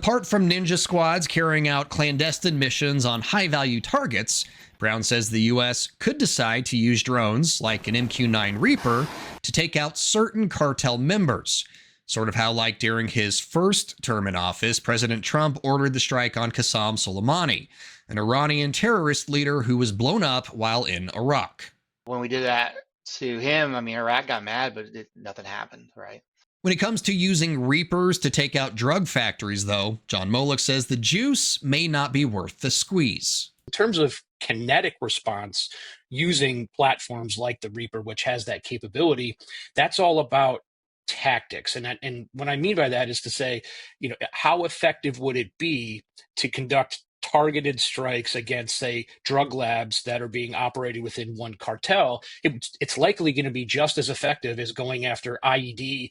Apart from ninja squads carrying out clandestine missions on high-value targets, Brown says the U.S. could decide to use drones, like an MQ-9 Reaper, to take out certain cartel members. Sort of how, like during his first term in office, President Trump ordered the strike on Qassam Soleimani, an Iranian terrorist leader who was blown up while in Iraq. When we did that to him, I mean, Iraq got mad, but nothing happened, right? When it comes to using Reapers to take out drug factories, though, John Molick says the juice may not be worth the squeeze. In terms of kinetic response, using platforms like the Reaper, which has that capability, that's all about tactics. And what I mean by that is to say, how effective would it be to conduct targeted strikes against, say, drug labs that are being operated within one cartel? It's likely going to be just as effective as going after IED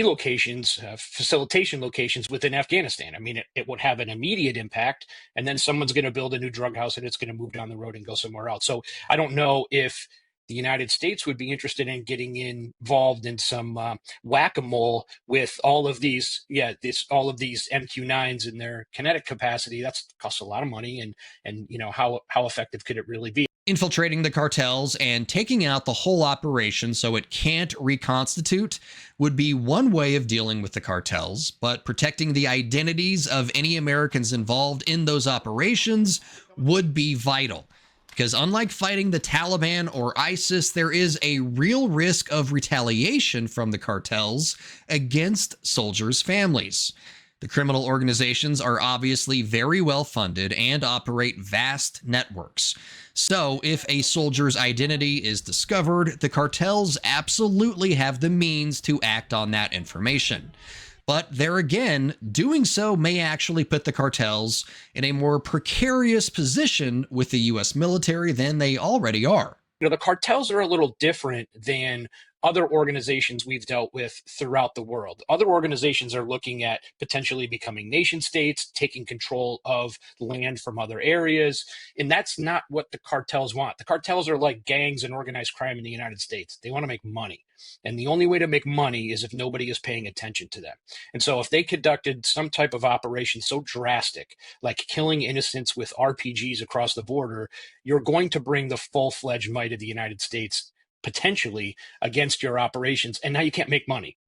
locations, facilitation locations within Afghanistan. I mean, it would have an immediate impact, and then someone's going to build a new drug house and it's going to move down the road and go somewhere else. So I don't know if the United States would be interested in getting involved in some whack-a-mole with all of these MQ-9s in their kinetic capacity. That's costs a lot of money, and how effective could it really be? Infiltrating the cartels and taking out the whole operation so it can't reconstitute would be one way of dealing with the cartels, but protecting the identities of any Americans involved in those operations would be vital. Because unlike fighting the Taliban or ISIS, there is a real risk of retaliation from the cartels against soldiers' families. The criminal organizations are obviously very well funded and operate vast networks. So if a soldier's identity is discovered, the cartels absolutely have the means to act on that information. But there again, doing so may actually put the cartels in a more precarious position with the U.S. military than they already are. The cartels are a little different than other organizations we've dealt with throughout the world. Other organizations are looking at potentially becoming nation states, taking control of land from other areas, and that's not what the cartels want. The cartels are like gangs and organized crime in the United States. They want to make money, and the only way to make money is if nobody is paying attention to them. And so if they conducted some type of operation so drastic, like killing innocents with RPGs across the border, you're going to bring the full-fledged might of the United States potentially against your operations, and now you can't make money.